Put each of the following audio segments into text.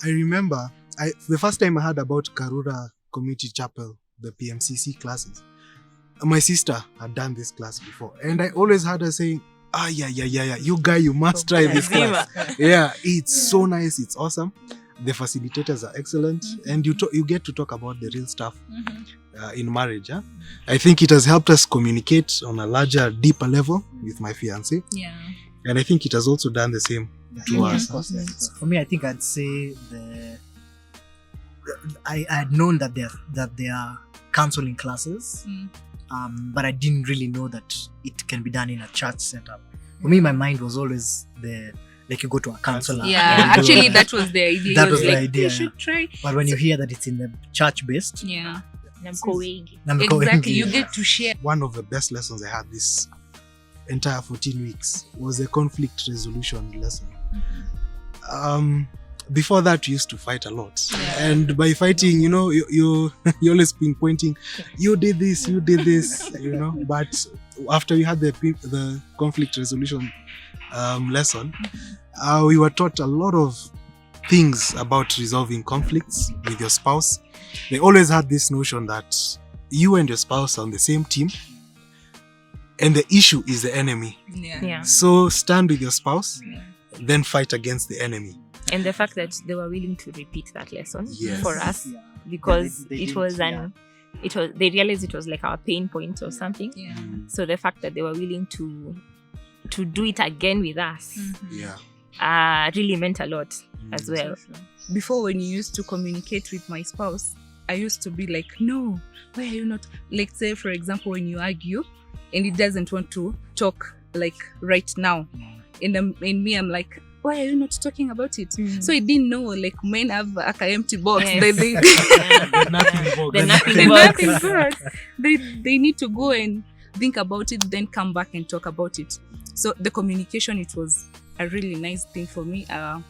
I remember the first time I heard about Karura Community Chapel, the PMCC classes, my sister had done this class before, and I always heard her saying, yeah, you must try this class. Yeah, it's so nice, it's awesome. The facilitators are excellent, and you get to talk about the real stuff in marriage. Huh? I think it has helped us communicate on a larger, deeper level with my fiancé. Yeah. And I think it has also done the same to us. For me, I think I'd say I had known that there are counseling classes, but I didn't really know that it can be done in a church setup. For me, my mind was always like you go to a counselor. Yeah, actually that was the idea. That was the idea. You should try. But when you hear that it's in the church based, Exactly, you get to share. One of the best lessons I had this entire 14 weeks was the conflict resolution lesson. Before that, we used to fight a lot, and by fighting, you always pinpointing, you did this, But after we had the conflict resolution lesson, we were taught a lot of things about resolving conflicts with your spouse. They always had this notion that you and your spouse are on the same team, and the issue is the enemy. So stand with your spouse, then fight against the enemy. And the fact that they were willing to repeat that lesson for us, because they realized it was like our pain point or something. So the fact that they were willing to do it again with us really meant a lot as well. Before, when you used to communicate with my spouse, I used to be like, no, why are you not, like, say for example, when you argue and he doesn't want to talk like right now, and me, I'm like, why are you not talking about it? So he didn't know, like, men have a empty box. Yes. They need to go and think about it, then come back and talk about it. So the communication, it was a really nice thing for me. And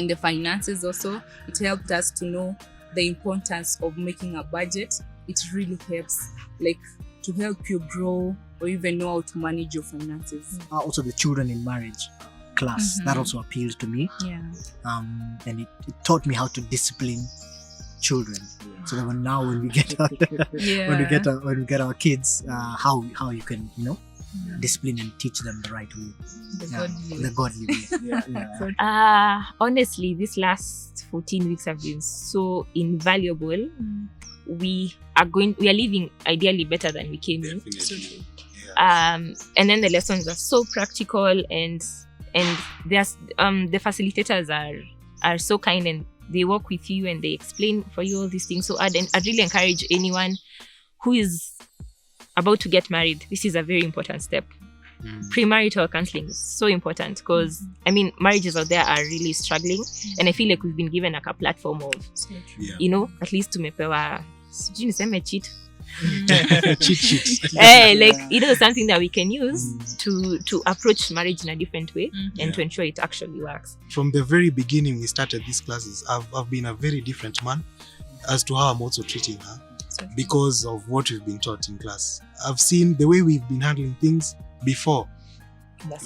the finances also, it helped us to know the importance of making a budget. It really helps, like, to help you grow or even know how to manage your finances. Also the children in marriage class, that also appealed to me. And it taught me how to discipline children, so that when we get our kids, how you can discipline and teach them the right way, the godly way. Honestly, these last 14 weeks have been so invaluable. We are leaving ideally better than we came in. And then the lessons are so practical, and there's the facilitators are so kind, and they work with you and they explain for you all these things. So I'd really encourage anyone who is about to get married. This is a very important step. Pre-marital counselling is so important, because marriages out there are really struggling, and I feel like we've been given like a platform of at least tumepewa cheat. Cheat sheet. Something that we can use to approach marriage in a different way and to ensure it actually works. From the very beginning we started these classes, I've been a very different man as to how I'm also treating her, because of what we've been taught in class. I've seen the way we've been handling things before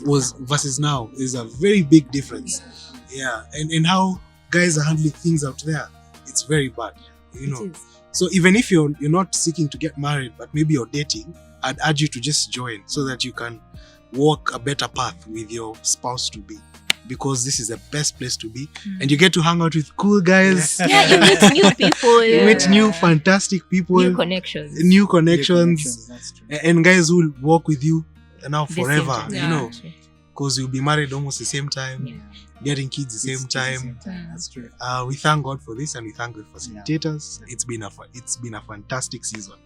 versus now is a very big difference. And how guys are handling things out there, it's very bad, So even if you're not seeking to get married, but maybe you're dating, I'd urge you to just join so that you can walk a better path with your spouse to be, because this is the best place to be. And you get to hang out with cool guys. You meet new people. You meet new fantastic people. New connections. That's true. And guys who will walk with you now forever, because you'll be married almost the same time, getting kids the same time. That's true. We thank God for this, and we thank the facilitators. It's been a fantastic season.